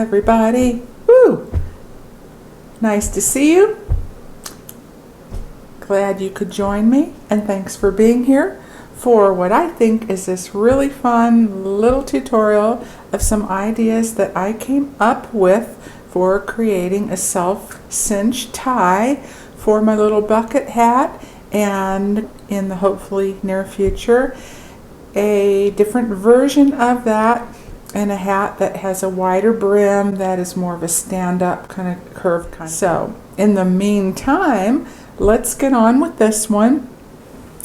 everybody. Woo! Nice to see you. Glad you could join me, and thanks for being here for what I think is this really fun little tutorial of some ideas that I came up with for creating a self-cinch tie for my little bucket hat, and in the hopefully near future a different version of that and a hat that has a wider brim that is more of a stand-up kind of curved kind. So in the meantime, let's get on with this one.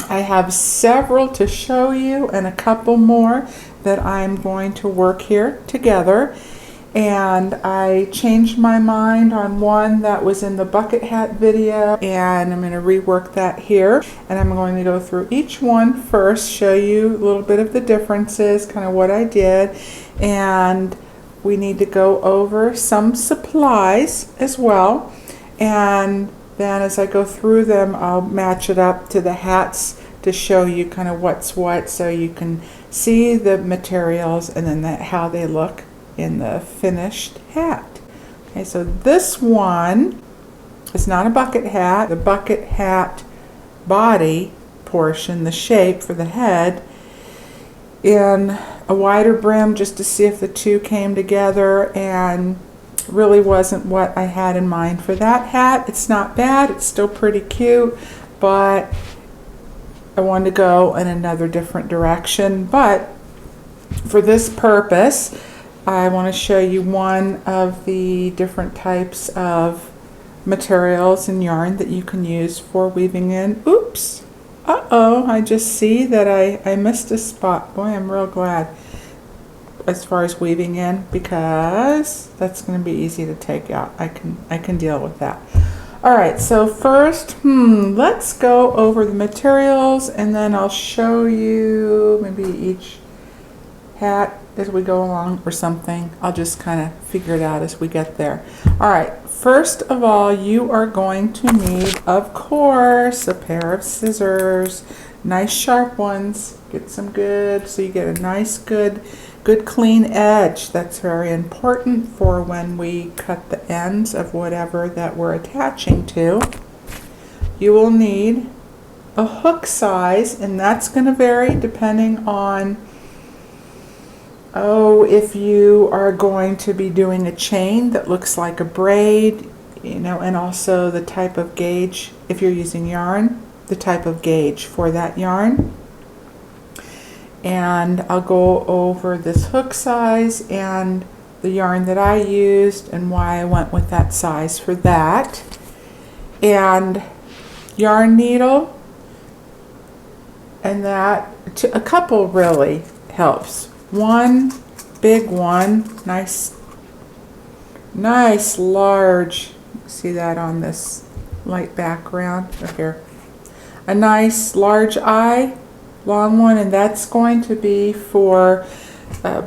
I have several to show you and a couple more that I'm going to work here together. And I changed my mind on one that was in the bucket hat video, and I'm going to rework that here. And I'm going to go through each one first, show you a little bit of the differences, kind of what I did. And we need to go over some supplies as well. And then as I go through them, I'll match it up to the hats to show you kind of what's what, so you can see the materials and then how they look in the finished hat. Okay, so this one is not a bucket hat. The bucket hat body portion, the shape for the head, in a wider brim, just to see if the two came together, and really wasn't what I had in mind for that hat. It's not bad, it's still pretty cute, but I wanted to go in another different direction. But for this purpose, I want to show you one of the different types of materials and yarn that you can use for weaving in. Oops! Uh-oh, I just see that I missed a spot. Boy, I'm real glad as far as weaving in, because that's going to be easy to take out. I can deal with that. Alright, so first, let's go over the materials, and then I'll show you maybe each hat as we go along or something. I'll just kind of figure it out as we get there. Alright, first of all, you are going to need, of course, a pair of scissors. Nice sharp ones. Get some good, so you get a nice good clean edge. That's very important for when we cut the ends of whatever that we're attaching to. You will need a hook size, and that's going to vary depending on if you are going to be doing a chain that looks like a braid, and also the type of gauge, if you're using yarn, the type of gauge for that yarn. And I'll go over this hook size and the yarn that I used and why I went with that size for that. And yarn needle, and that a couple really helps. One big one, nice large, see that on this light background right here, a nice large eye, long one, and that's going to be for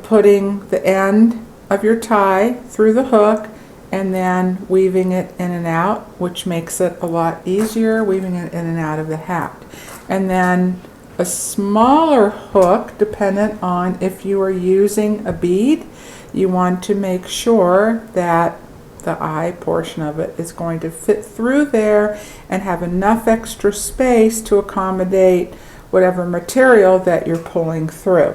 putting the end of your tie through the hook and then weaving it in and out, which makes it a lot easier, weaving it in and out of the hat. And then a smaller hook, dependent on if you are using a bead, you want to make sure that the eye portion of it is going to fit through there and have enough extra space to accommodate whatever material that you're pulling through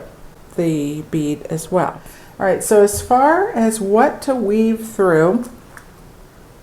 the bead as well. Alright, so as far as what to weave through,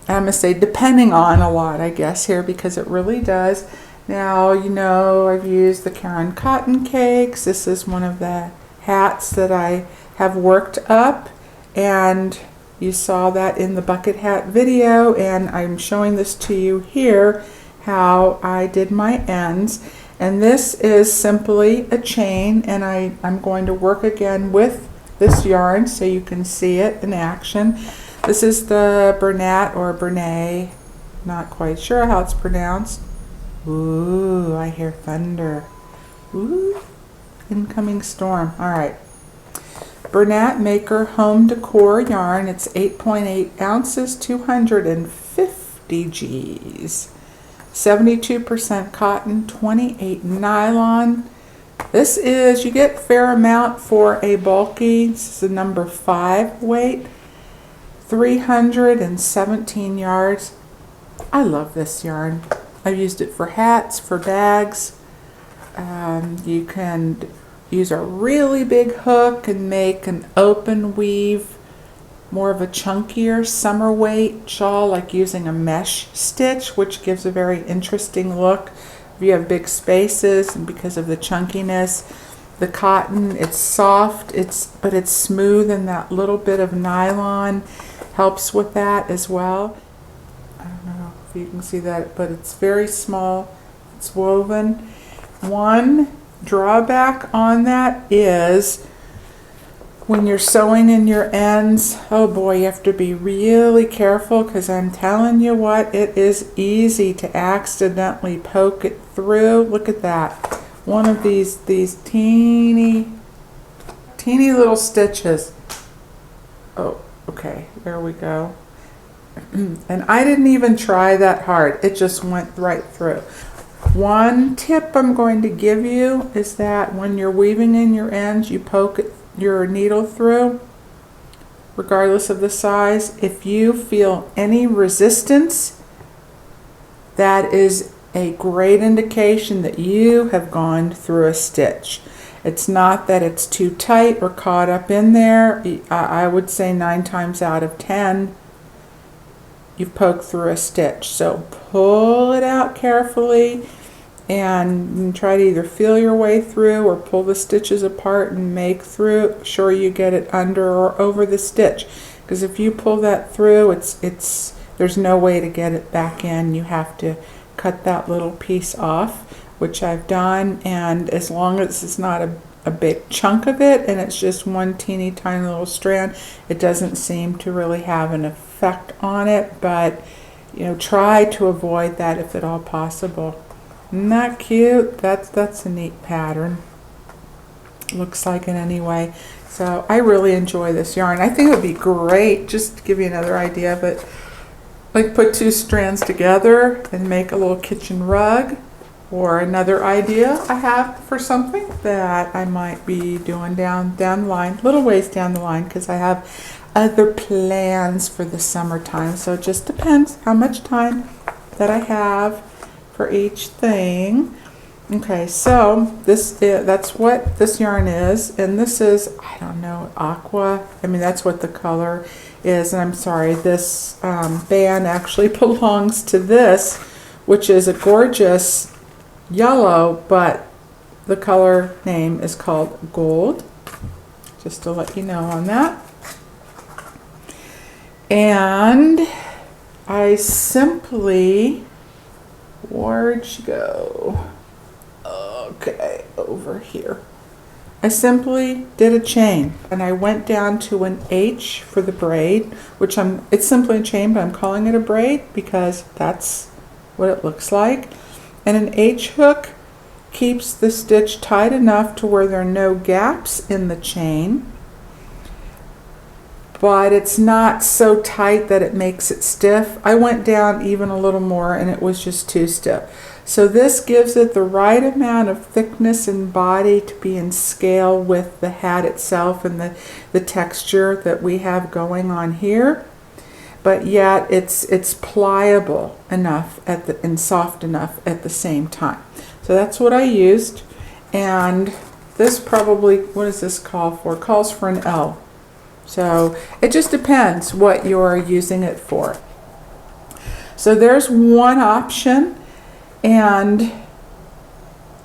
I'm going to say depending on a lot, I guess, here, because it really does. Now, I've used the Karen Cotton Cakes. This is one of the hats that I have worked up, and you saw that in the bucket hat video, and I'm showing this to you here, how I did my ends. And this is simply a chain, and I'm going to work again with this yarn so you can see it in action. This is the Bernat or Bernay, not quite sure how it's pronounced. Ooh, I hear thunder. Ooh, incoming storm. Alright. Bernat Maker Home Decor yarn. It's 8.8 ounces, 250 G's. 72% cotton, 28 nylon. This is, you get a fair amount for a bulky, this is a number 5 weight. 317 yards. I love this yarn. I've used it for hats, for bags. You can use a really big hook and make an open weave, more of a chunkier summer weight shawl, like using a mesh stitch, which gives a very interesting look if you have big spaces. And because of the chunkiness, the cotton, it's soft, but it's smooth, and that little bit of nylon helps with that as well. I don't know if you can see that, but it's very small. It's woven. One drawback on that is when you're sewing in your ends, oh boy, you have to be really careful, because I'm telling you what, it is easy to accidentally poke it through. Look at that. One of these teeny little stitches. Oh, okay, there we go. And I didn't even try that hard. It just went right through. One tip I'm going to give you is that when you're weaving in your ends, you poke your needle through, regardless of the size. If you feel any resistance, that is a great indication that you have gone through a stitch. It's not that it's too tight or caught up in there. I would say 9 times out of 10 you've poked through a stitch. So pull it out carefully and try to either feel your way through or pull the stitches apart and make through. Sure you get it under or over the stitch, because if you pull that through, there's no way to get it back in. You have to cut that little piece off, which I've done, and as long as it's not a big chunk of it and it's just one teeny tiny little strand, it doesn't seem to really have an effect on it. But try to avoid that if at all possible. Isn't that cute? That's a neat pattern. Looks like it anyway. So I really enjoy this yarn. I think it would be great, just to give you another idea of it, like put 2 strands together and make a little kitchen rug. Or another idea I have for something that I might be doing down the line, little ways down the line, because I have other plans for the summertime. So it just depends how much time that I have for each thing. Okay, so that's what this yarn is, and this is, I don't know, aqua. I mean, that's what the color is. And I'm sorry, this band actually belongs to this, which is a gorgeous yellow, but the color name is called gold, just to let you know on that. And I simply, where'd she go? Okay, over here. I simply did a chain, and I went down to an H for the braid, which it's simply a chain, but I'm calling it a braid because that's what it looks like. And an H hook keeps the stitch tight enough to where there are no gaps in the chain, but it's not so tight that it makes it stiff. I went down even a little more and it was just too stiff. So this gives it the right amount of thickness and body to be in scale with the hat itself and the texture that we have going on here. But yet it's pliable enough and soft enough at the same time. So that's what I used. And this probably, what does this call for? It calls for an L. So it just depends what you're using it for. So there's one option, and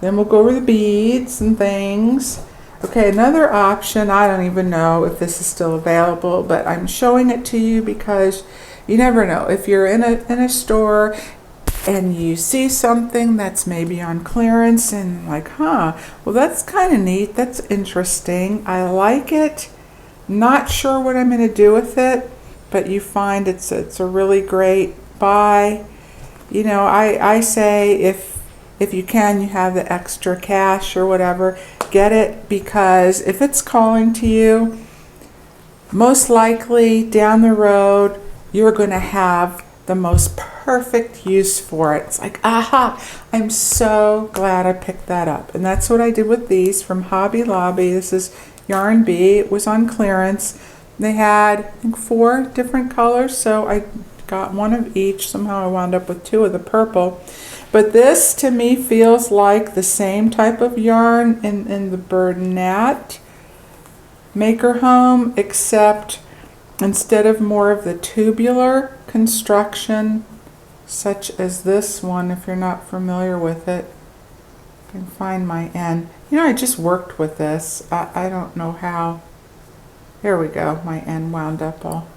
then we'll go over the beads and things. Okay, another option, I don't even know if this is still available, but I'm showing it to you because you never know. If you're in a store and you see something that's maybe on clearance and like, well, that's kind of neat, that's interesting, I like it, not sure what I'm going to do with it, but you find it's a really great buy. I say if you can, you have the extra cash or whatever, get it, because if it's calling to you, most likely down the road you're going to have the most perfect use for it. It's like, aha, I'm so glad I picked that up. And that's what I did with these from Hobby Lobby. This is Yarn B. It was on clearance. They had, I think, 4 different colors, so I got one of each. Somehow I wound up with 2 of the purple. But this to me feels like the same type of yarn in the Bernat Maker Home, except instead of more of the tubular construction, such as this one, if you're not familiar with it, I can find my end. You know, I just worked with this. I don't know how. There we go. My end wound up all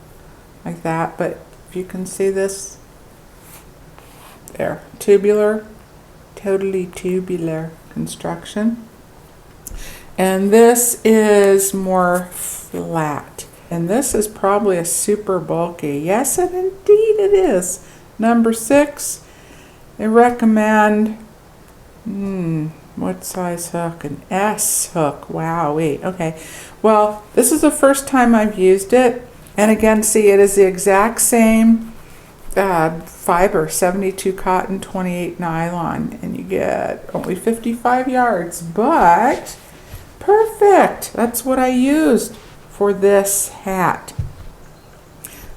like that. But if you can see this, there, tubular, totally tubular construction. And this is more flat. And this is probably a super bulky. Yes, and indeed it is. Number 6, I recommend, what size hook? An S hook. Wowee. Okay. Well, this is the first time I've used it. And again, see, it is the exact same fiber, 72 cotton, 28 nylon. And you get only 55 yards. But perfect. That's what I used for this hat.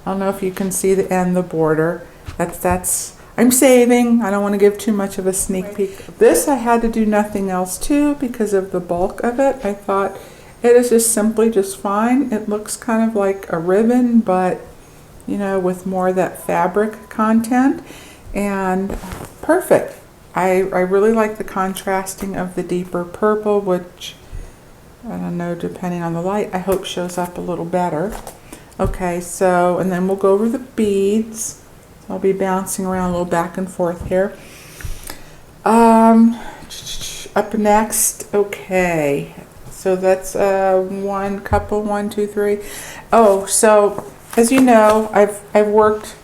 I don't know if you can see the end, the border. That's I'm saving. I don't want to give too much of a sneak peek. This I had to do nothing else to because of the bulk of it. I thought it is just simply just fine. It looks kind of like a ribbon, but you know, with more of that fabric content, and perfect. I really like the contrasting of the deeper purple, which I don't know, depending on the light, I hope shows up a little better. Okay, so, and then we'll go over the beads. I'll be bouncing around a little back and forth here. Up next, okay. So that's one couple, 1, 2, 3. Oh, so as you know, I've worked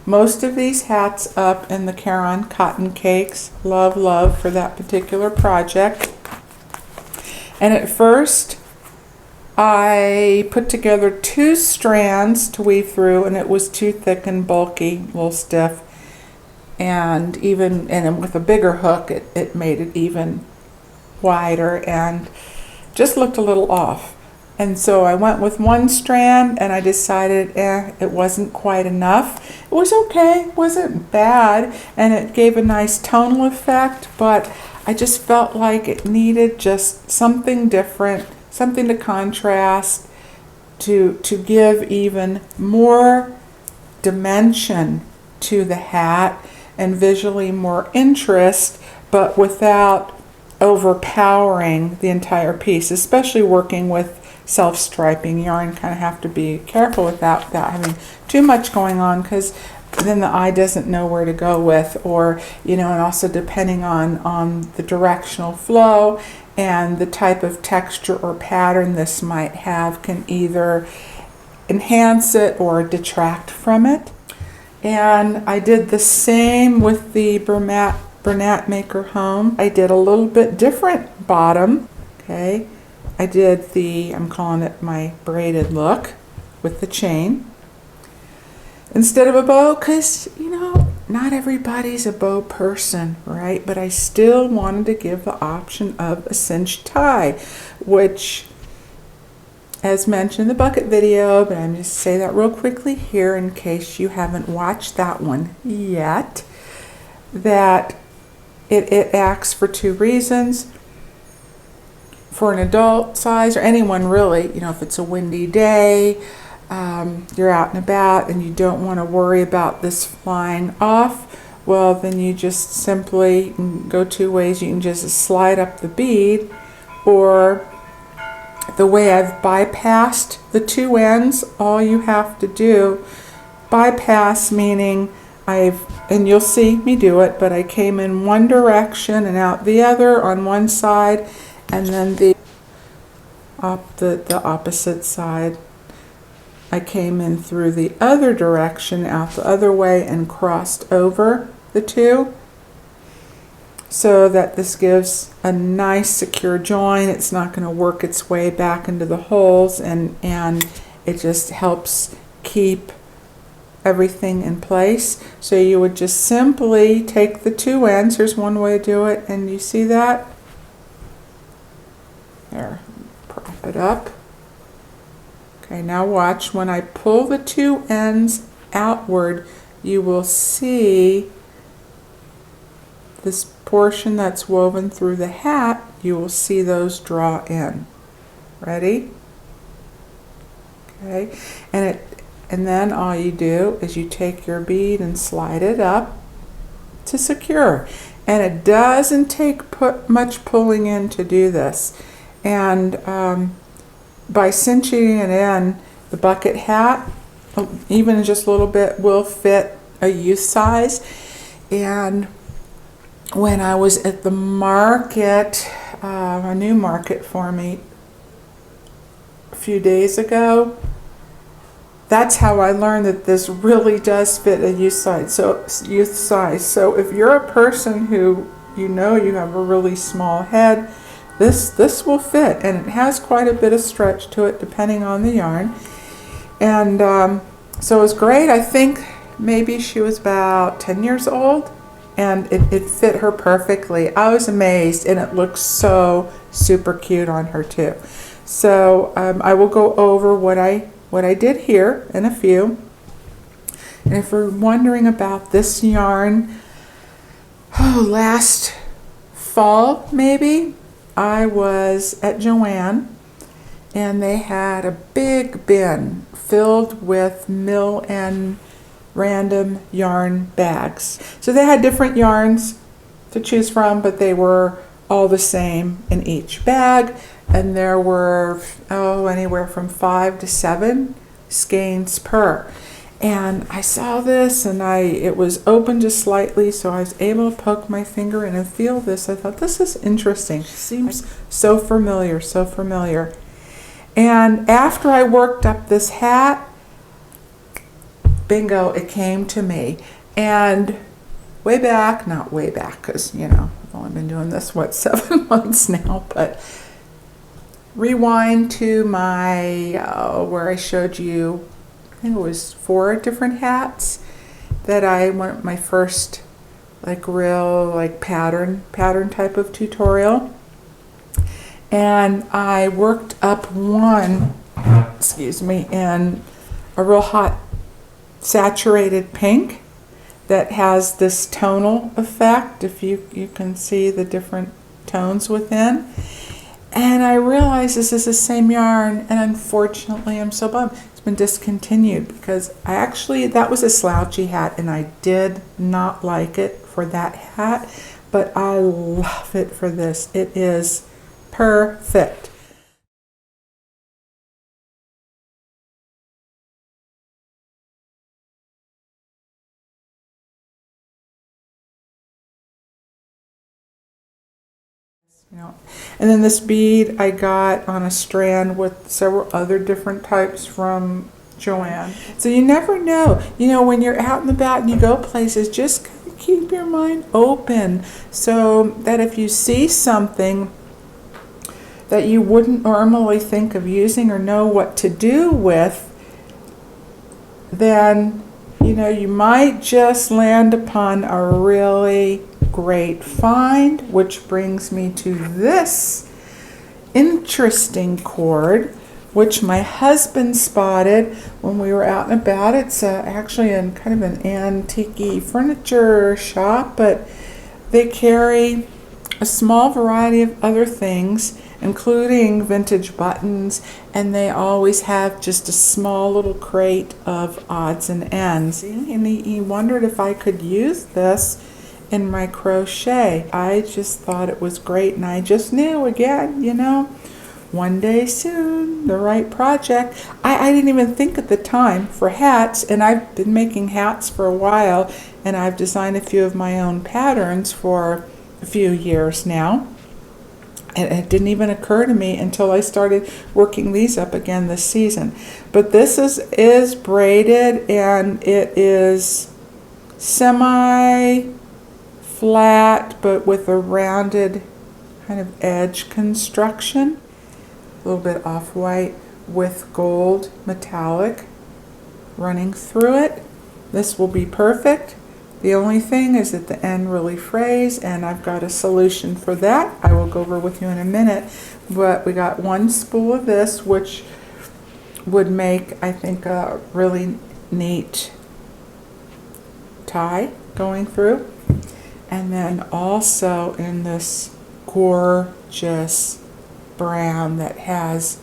most of these hats up in the Caron cotton cakes. Love for that particular project. And at first, I put together 2 strands to weave through, and it was too thick and bulky, a little stiff. And then with a bigger hook, it made it even wider and just looked a little off. And so I went with 1 strand, and I decided it wasn't quite enough. It was okay, it wasn't bad, and it gave a nice tonal effect, but I just felt like it needed just something different, something to contrast, to give even more dimension to the hat and visually more interest, but without overpowering the entire piece, especially working with self-striping yarn. Kind of have to be careful without having too much going on, because then the eye doesn't know where to go with, or you know, and also depending on the directional flow and the type of texture or pattern this might have can either enhance it or detract from it. And I did the same with the Bernat Maker Home. I did a little bit different bottom. Okay, I did I'm calling it my braided look with the chain instead of a bow, because you know, not everybody's a bow person, right? But I still wanted to give the option of a cinch tie, which, as mentioned in the bucket video, but I'm just say that real quickly here in case you haven't watched that one yet, that it acts for 2 reasons. For an adult size, or anyone really, you know, if it's a windy day, you're out and about and you don't want to worry about this flying off, well, then you just simply go 2 ways. You can just slide up the bead, or the way I've bypassed the 2 ends, all you have to do, bypass meaning and you'll see me do it, but I came in one direction and out the other on one side, and then the opposite side, I came in through the other direction, out the other way, and crossed over the 2, so that this gives a nice secure join. It's not going to work its way back into the holes, and it just helps keep everything in place. So you would just simply take the 2 ends. Here's one way to do it, and you see that? There, prop it up. Okay, now watch. When I pull the two ends outward, you will see this portion that's woven through the hat. You will see those draw in. Ready? Okay, and then all you do is you take your bead and slide it up to secure. And it doesn't take much pulling in to do this. And by cinching it in, the bucket hat, even just a little bit, will fit a youth size. And when I was at the market, a new market for me a few days ago, that's how I learned that this really does fit a youth size. So if you're a person who you have a really small head, this will fit, and it has quite a bit of stretch to it depending on the yarn. And so it was great. I think maybe she was about 10 years old, and it fit her perfectly. I was amazed, and it looks so super cute on her too. So I will go over what I did here in a few. And if you're wondering about this yarn, last fall maybe, I was at Joann, and they had a big bin filled with mill and random yarn bags. So they had different yarns to choose from, but they were all the same in each bag. And there were anywhere from 5 to 7 skeins per. And I saw this, and it was open just slightly, so I was able to poke my finger in and feel this. I thought, this is interesting. It seems so familiar, so familiar. And after I worked up this hat, bingo, it came to me. And not way back, because, I've only been doing this, 7 months now, but rewind to my where I showed you, I think it was 4 different hats that I went my first real pattern type of tutorial, and I worked up one, in a real hot saturated pink that has this tonal effect, if you can see the different tones within. And I realized this is the same yarn, and unfortunately I'm so bummed it's been discontinued, because that was a slouchy hat, and I did not like it for that hat, but I love it for this. It is perfect. And then this bead I got on a strand with several other different types from Joann. So you never know. When you're out and about and you go places, just keep your mind open, so that if you see something that you wouldn't normally think of using or know what to do with, then you might just land upon a really great find, which brings me to this interesting cord, which my husband spotted when we were out and about. It's actually in kind of an antique furniture shop, but they carry a small variety of other things, including vintage buttons, and they always have just a small little crate of odds and ends. And he wondered if I could use this in my crochet. I just thought it was great, and I just knew, again, one day soon, the right project. I didn't even think at the time for hats, and I've been making hats for a while, and I've designed a few of my own patterns for a few years now. And it didn't even occur to me until I started working these up again this season. But this is braided, and it is semi flat, but with a rounded kind of edge construction, a little bit off-white with gold metallic running through it. This will be perfect. The only thing is that the end really frays, and I've got a solution for that I will go over with you in a minute. But we got one spool of this, which would make, I think, a really neat tie going through. And then also in this gorgeous brown that has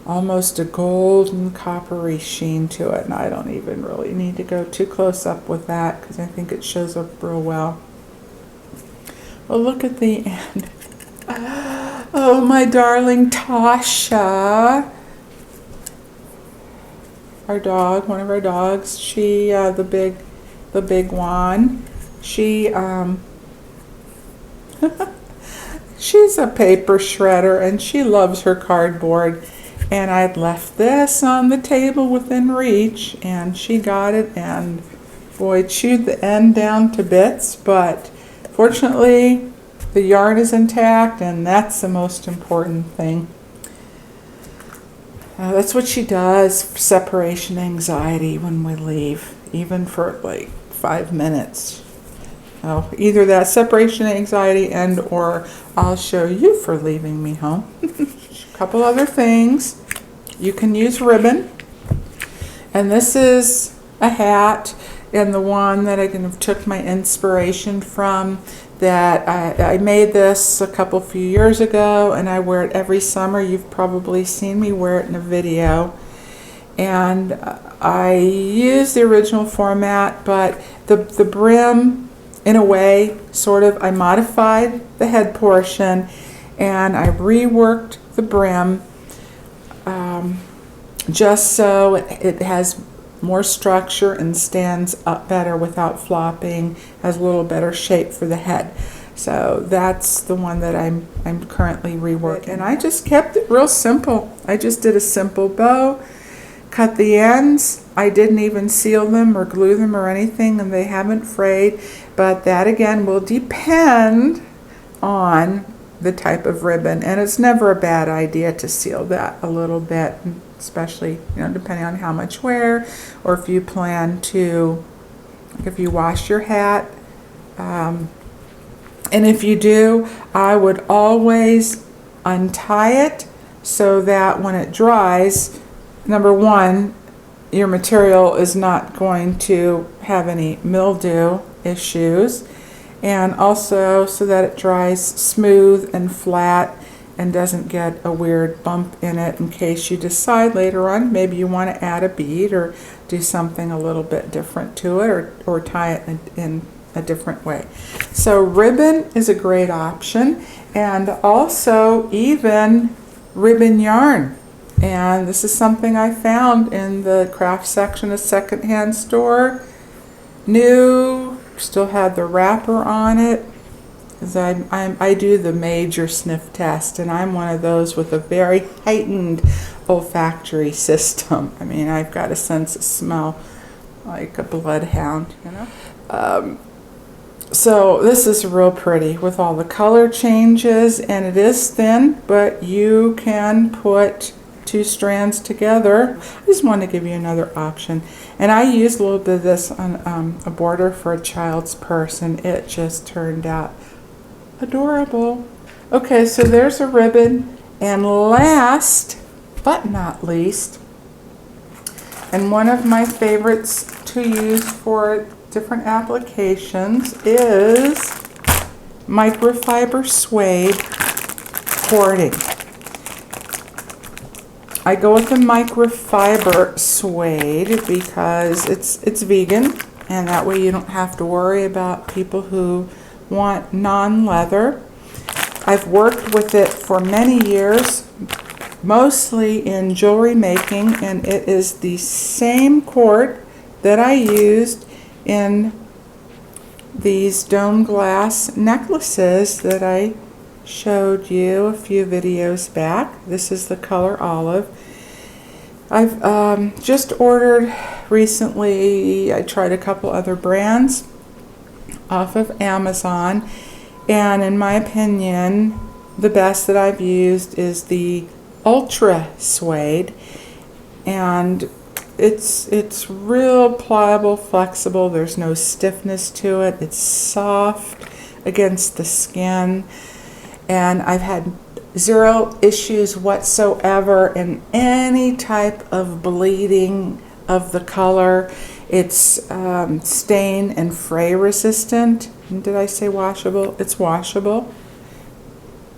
almost a golden coppery sheen to it. And I don't even really need to go too close up with that because I think it shows up real well. Well, look at the end. Oh, my darling Tasha. Our dog, one of our dogs, she, the big one, she, she's a paper shredder and she loves her cardboard. And I'd left this on the table within reach and she got it and boy, chewed the end down to bits, but fortunately the yarn is intact and that's the most important thing. That's what she does, separation anxiety when we leave, even for like 5 minutes. Either that separation anxiety and or I'll show you for leaving me home. A couple other things. You can use ribbon. And this is a hat and the one that I kind of took my inspiration from that I made this a few years ago and I wear it every summer. You've probably seen me wear it in a video. And I use the original format, but the brim, in a way, sort of, I modified the head portion and I reworked the brim just so it has more structure and stands up better without flopping, has a little better shape for the head. So that's the one that I'm currently reworking. And I just kept it real simple. I just did a simple bow, cut the ends. I didn't even seal them or glue them or anything, and they haven't frayed. But that again will depend on the type of ribbon, and it's never a bad idea to seal that a little bit, especially depending on how much wear, or if you plan to, if you wash your hat. And if you do, I would always untie it so that when it dries, number one, your material is not going to have any mildew issues, and also so that it dries smooth and flat and doesn't get a weird bump in it in case you decide later on maybe you want to add a bead or do something a little bit different to it, or tie it in a different way. So ribbon is a great option, and also even ribbon yarn. And this is something I found in the craft section of secondhand store. New, still had the wrapper on it. Because I do the major sniff test, and I'm one of those with a very heightened olfactory system. I mean, I've got a sense of smell like a bloodhound, So this is real pretty with all the color changes, and it is thin, but you can put 2 strands together. I just want to give you another option, and I used a little bit of this on a border for a child's purse, and it just turned out adorable. Okay, so there's a ribbon, and last but not least, and one of my favorites to use for different applications is microfiber suede cording. I go with the microfiber suede because it's vegan, and that way you don't have to worry about people who want non-leather. I've worked with it for many years, mostly in jewelry making, and it is the same cord that I used in these dome glass necklaces that I showed you a few videos back. This is the color olive. I've just ordered recently, I tried a couple other brands off of Amazon, and in my opinion the best that I've used is the Ultra Suede, and it's real pliable, flexible. There's no stiffness to it. It's soft against the skin, and I've had zero issues whatsoever in any type of bleeding of the color. It's stain and fray resistant. And did I say washable? It's washable.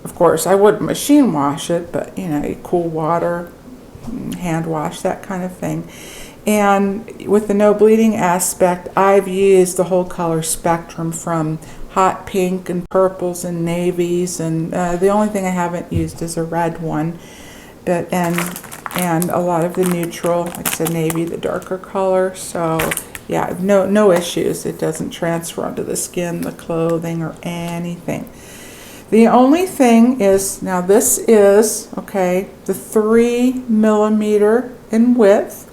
Of course, I wouldn't machine wash it, but you know, cool water, hand wash, that kind of thing. And with the no bleeding aspect, I've used the whole color spectrum from hot pink and purples and navies, and the only thing I haven't used is a red one, but and a lot of the neutral, like I said, navy, the darker color. So yeah, no issues. It doesn't transfer onto the skin, the clothing, or anything. The only thing is, now this is, okay, the 3 millimeter in width.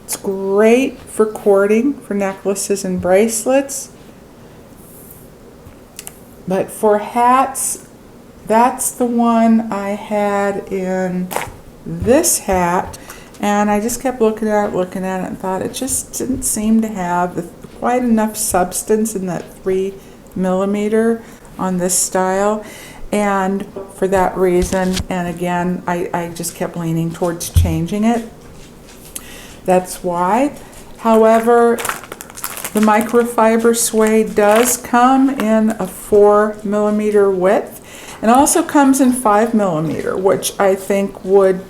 It's great for cording, for necklaces and bracelets. But for hats, that's the one I had in this hat. And I just kept looking at it and thought it just didn't seem to have quite enough substance in that 3 millimeter on this style. And for that reason, and again, I just kept leaning towards changing it. That's why. However, the microfiber suede does come in a 4 millimeter width, and also comes in 5 millimeter, which I think would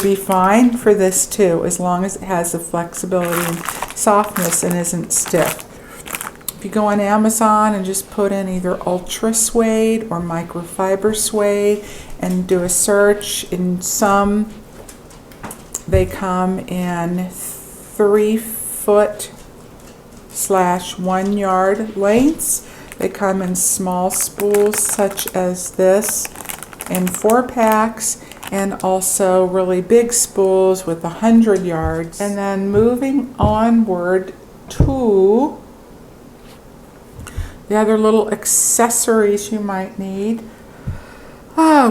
be fine for this too, as long as it has the flexibility and softness and isn't stiff. If you go on Amazon and just put in either ultra suede or microfiber suede and do a search, in some they come in 3 foot / 1 yard lengths. They come in small spools such as this in 4 packs, and also really big spools with 100 yards. And then moving onward to the other little accessories you might need,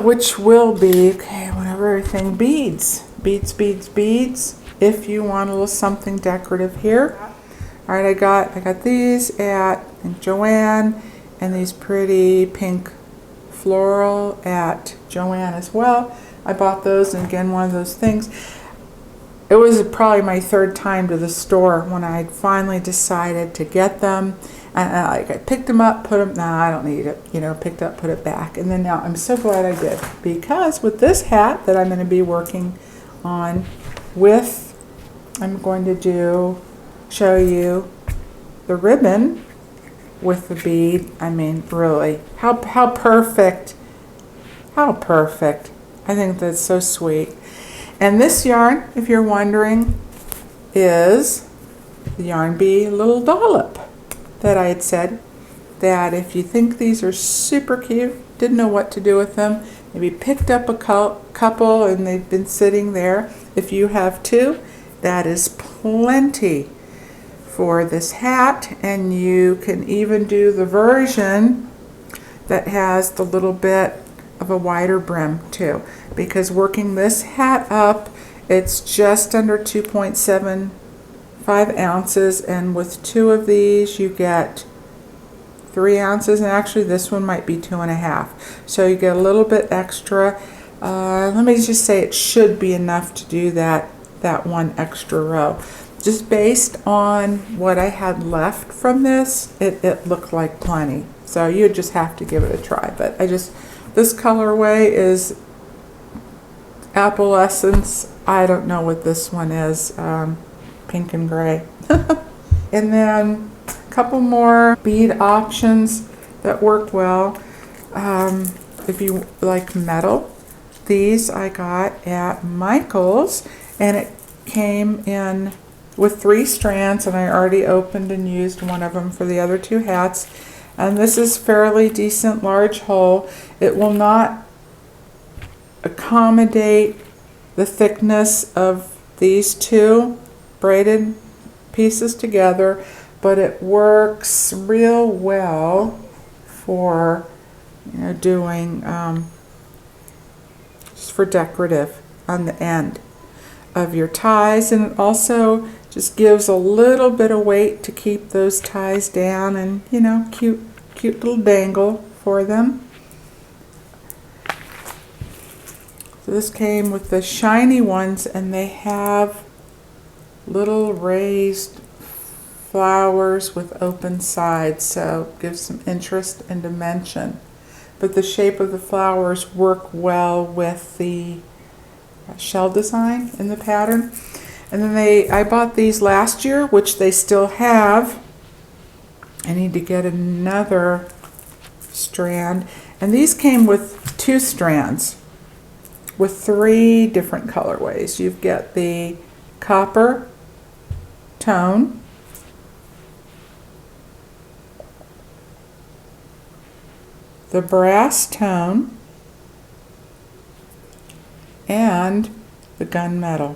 which will be, okay, whatever, everything, beads. Beads, if you want a little something decorative here. All right, I got these at Joann, and these pretty pink floral at Joann as well. I bought those, and again, one of those things. It was probably my 3rd time to the store when I finally decided to get them. And I picked them up, put them, nah, I don't need it, you know, picked up, put it back. And then now I'm so glad I did, because with this hat that I'm going to be working on with, I'm going to show you the ribbon with the bead. I mean, really, how perfect, how perfect. I think that's so sweet. And this yarn, if you're wondering, is the Yarn Bee Little Dollop that I had said that if you think these are super cute, didn't know what to do with them, maybe picked up a couple and they've been sitting there. If you have 2, that is plenty for this hat. And you can even do the version that has the little bit of a wider brim too, because working this hat up, it's just under 2.75 ounces, and with 2 of these you get 3 ounces, and actually this one might be 2.5, so you get a little bit extra. Let me just say it should be enough to do that 1 extra row. Just based on what I had left from this, it looked like plenty, so you just have to give it a try. But this colorway is Apple Essence. I don't know what this one is, pink and gray. And then a couple more bead options that work well. If you like metal, these I got at Michael's, and it came in with 3 strands, and I already opened and used one of them for the other 2 hats. And this is fairly decent large hole. It will not accommodate the thickness of these 2 braided pieces together, but it works real well for, you know, doing just for decorative on the end of your ties. And it also just gives a little bit of weight to keep those ties down, and, you know, cute little dangle for them. So this came with the shiny ones, and they have little raised flowers with open sides, so it gives some interest and dimension. But the shape of the flowers work well with the shell design in the pattern. And then I bought these last year, which they still have. I need to get another strand. And these came with 2 strands with 3 different colorways. You get the copper tone, the brass tone, and the gunmetal.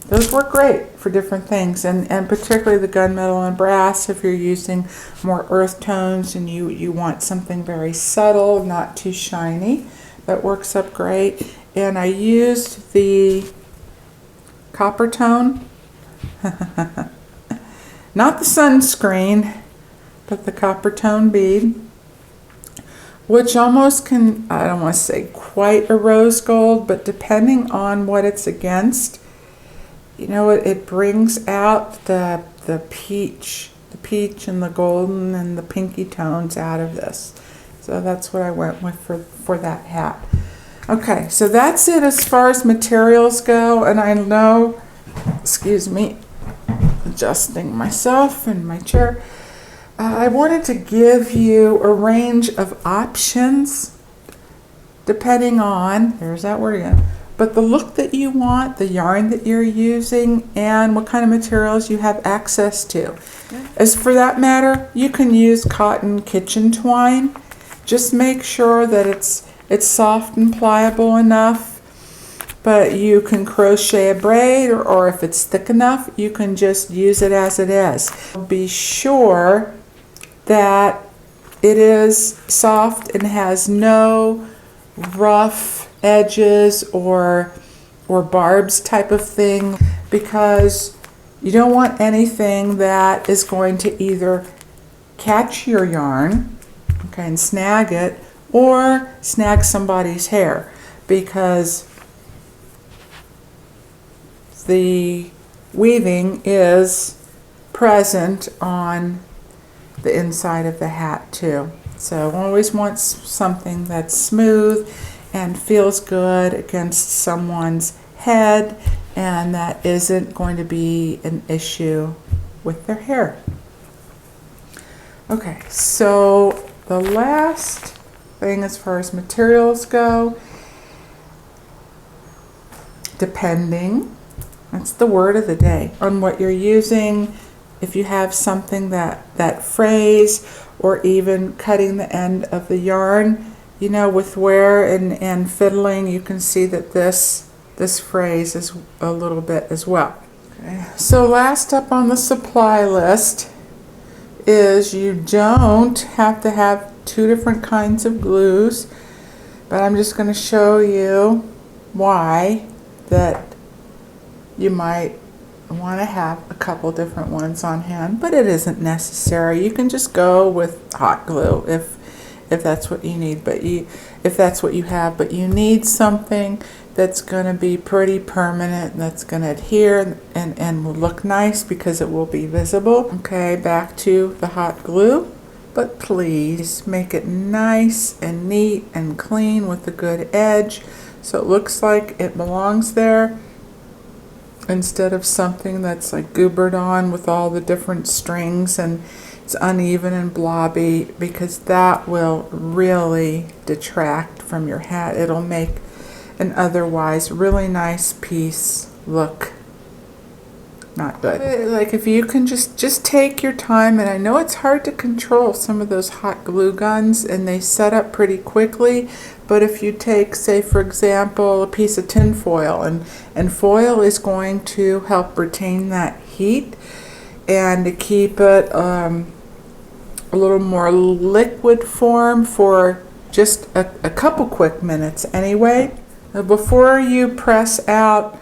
Those work great for different things, and particularly the gunmetal and brass if you're using more earth tones and you want something very subtle, not too shiny. That works up great. And I used the copper tone, not the sunscreen, but the copper tone bead, which almost can, I don't want to say quite a rose gold, but depending on what it's against, you know, it brings out the peach and the golden and the pinky tones out of this. So that's what I went with for that hat. Okay, so that's it as far as materials go. And I know, excuse me, adjusting myself in my chair. I wanted to give you a range of options depending on, there's that word again, but the look that you want, the yarn that you're using, and what kind of materials you have access to. As for that matter, you can use cotton kitchen twine. Just make sure that it's soft and pliable enough, but you can crochet a braid, or if it's thick enough, you can just use it as it is. Be sure that it is soft and has no rough edges or barbs type of thing, because you don't want anything that is going to either catch your yarn, okay, and snag it, or snag somebody's hair, because the weaving is present on the inside of the hat too. So always want something that's smooth and feels good against someone's head, and that isn't going to be an issue with their hair. Okay, so the last thing as far as materials go, depending, that's the word of the day, on what you're using. If you have something that frays, or even cutting the end of the yarn, you know, with wear and fiddling, you can see that this frays is a little bit as well. Okay. So last up on the supply list is you don't have to have 2 different kinds of glues, but I'm just going to show you why that you might want to have a couple different ones on hand, but it isn't necessary. You can just go with hot glue if that's what you need, but if that's what you have, but you need something that's going to be pretty permanent and that's going to adhere and will look nice because it will be visible. Okay, back to the hot glue, but please make it nice and neat and clean with a good edge so it looks like it belongs there, instead of something that's like goobered on with all the different strings and it's uneven and blobby, because that will really detract from your hat. It'll make an otherwise really nice piece look not good. Like if you can just take your time, and I know it's hard to control some of those hot glue guns and they set up pretty quickly, but if you take, say for example, a piece of tin foil, and foil is going to help retain that heat and to keep it a little more liquid form for just a couple quick minutes anyway. Before you press out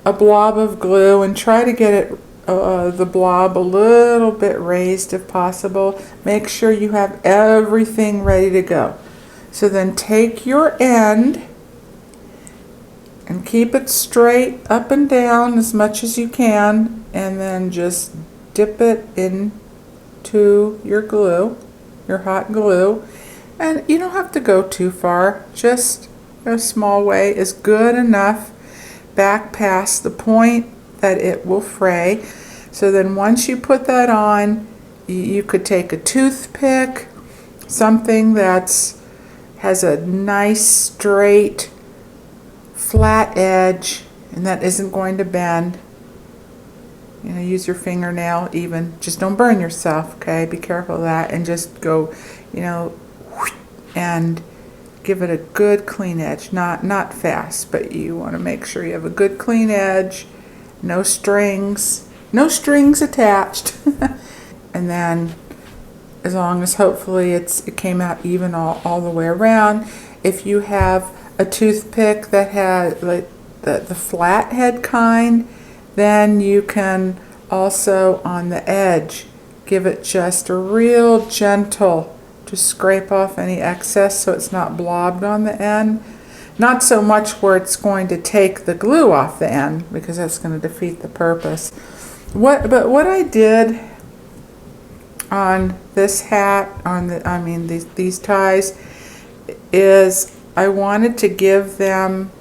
a blob of glue, and try to get it the blob a little bit raised if possible, make sure you have everything ready to go. So then take your end and keep it straight up and down as much as you can, and then just dip it into your glue, your hot glue. And you don't have to go too far, just a small way is good enough back past the point that it will fray. So then once you put that on, you could take a toothpick, something that's has a nice straight flat edge and that isn't going to bend. You know, use your fingernail even. Just don't burn yourself, okay? Be careful of that, and just go, you know, and give it a good clean edge. Not fast, but you want to make sure you have a good clean edge. No strings attached. And then as long as hopefully it came out even all the way around. If you have a toothpick that has like the flat head kind, then you can also on the edge give it just a real gentle, just scrape off any excess so it's not blobbed on the end. Not so much where it's going to take the glue off the end, because that's going to defeat the purpose. But what I did on this hat, these ties, is I wanted to give them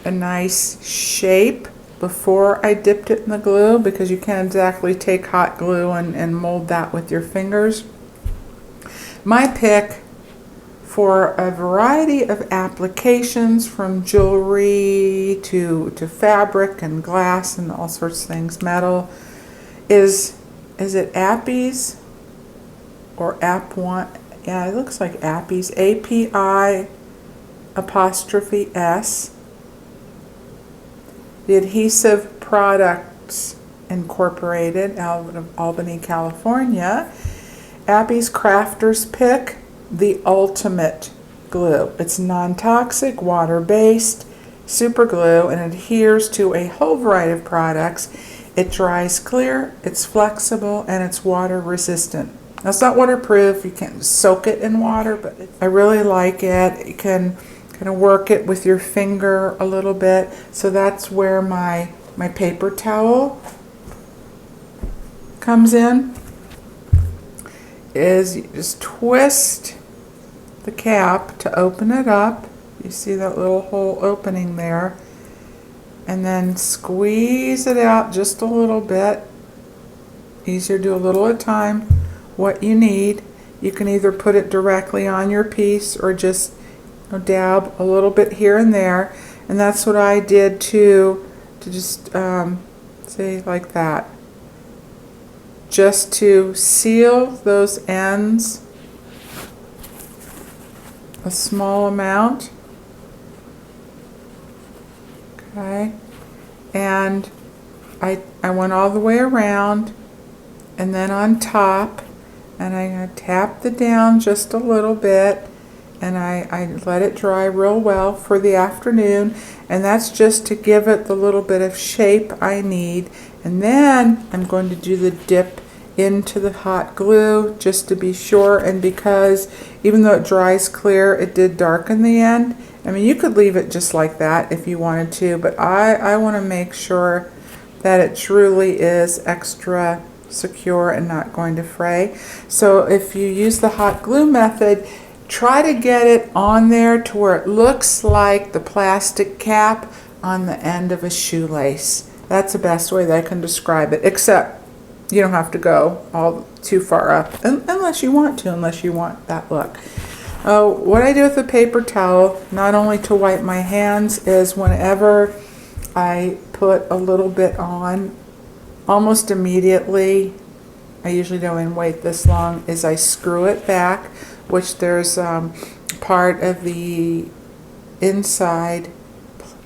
a nice shape before I dipped it in the glue, because you can't exactly take hot glue and mold that with your fingers. My pick for a variety of applications, from jewelry to fabric and glass and all sorts of things, metal, is it Appy's or App One? Yeah, it looks like Appy's. API''S. The Adhesive Products Incorporated, out of Albany, California. Appy's Crafter's Pick, the ultimate glue. It's non-toxic, water-based, super glue, and adheres to a whole variety of products. It dries clear, it's flexible, and it's water resistant. Now, it's not waterproof. You can't soak it in water, but I really like it. You can kind of work it with your finger a little bit. So that's where my paper towel comes in. Is you just twist the cap to open it up. You see that little hole opening there, and then squeeze it out just a little bit. Easier to do a little at a time. What you need, you can either put it directly on your piece or just dab a little bit here and there, and that's what I did to just say like that, just to seal those ends a small amount. Okay, and I went all the way around, and then on top, and I tapped it down just a little bit, and I let it dry real well for the afternoon, and that's just to give it the little bit of shape I need. And then I'm going to do the dip into the hot glue just to be sure, and because even though it dries clear, it did darken the end. I mean, you could leave it just like that if you wanted to, but I want to make sure that it truly is extra secure and not going to fray. So if you use the hot glue method, try to get it on there to where it looks like the plastic cap on the end of a shoelace. That's the best way that I can describe it, except you don't have to go all too far up unless you want that look. What I do with the paper towel, not only to wipe my hands, is whenever I put a little bit on, almost immediately, I usually don't even wait this long, is I screw it back, which there's part of the inside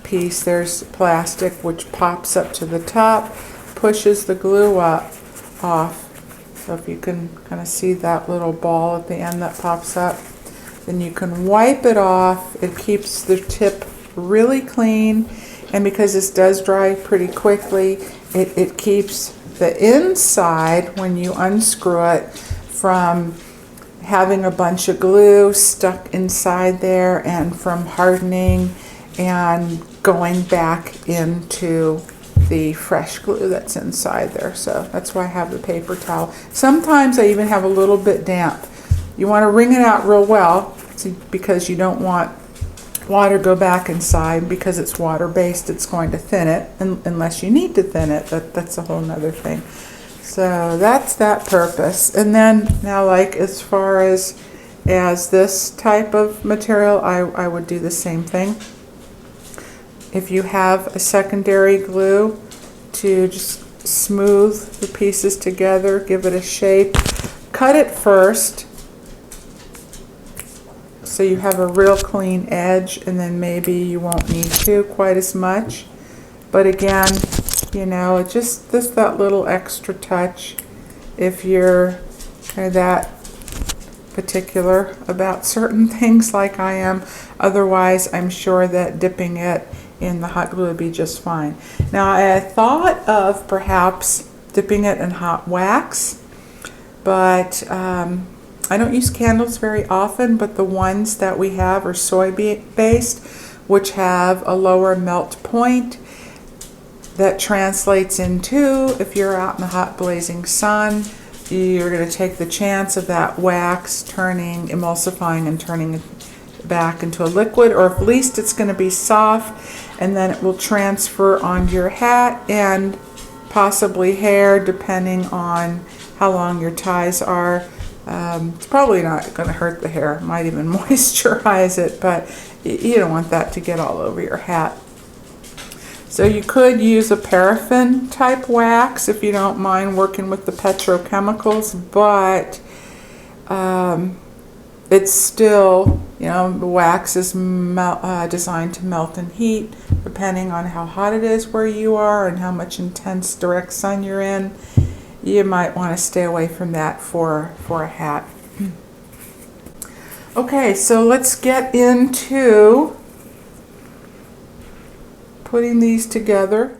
piece, there's plastic which pops up to the top, pushes the glue off. So if you can kind of see that little ball at the end that pops up, then you can wipe it off. It keeps the tip really clean, and because this does dry pretty quickly, it keeps the inside, when you unscrew it, from having a bunch of glue stuck inside there and from hardening and going back into the fresh glue that's inside there. So that's why I have the paper towel. Sometimes I even have a little bit damp. You want to wring it out real well because you don't want water go back inside. Because it's water based, it's going to thin it unless you need to thin it. That's a whole nother thing. So that's that purpose. And then now, like as far as this type of material, I would do the same thing. If you have a secondary glue, to just smooth the pieces together, give it a shape, cut it first so you have a real clean edge, and then maybe you won't need to quite as much. But again, you know, just that little extra touch if you're kind of that particular about certain things like I am. Otherwise, I'm sure that dipping it in the hot glue would be just fine. Now, I thought of perhaps dipping it in hot wax, but I don't use candles very often, but the ones that we have are soy-based, which have a lower melt point that translates into, if you're out in the hot blazing sun, you're going to take the chance of that wax turning, emulsifying and turning it back into a liquid, or at least it's going to be soft, and then it will transfer onto your hat and possibly hair, depending on how long your ties are. It's probably not going to hurt the hair. It might even moisturize it, but you don't want that to get all over your hat. So you could use a paraffin type wax if you don't mind working with the petrochemicals, but it's still, you know, the wax is designed to melt in heat, depending on how hot it is where you are and how much intense direct sun you're in. You might want to stay away from that for a hat. Okay, so let's get into putting these together.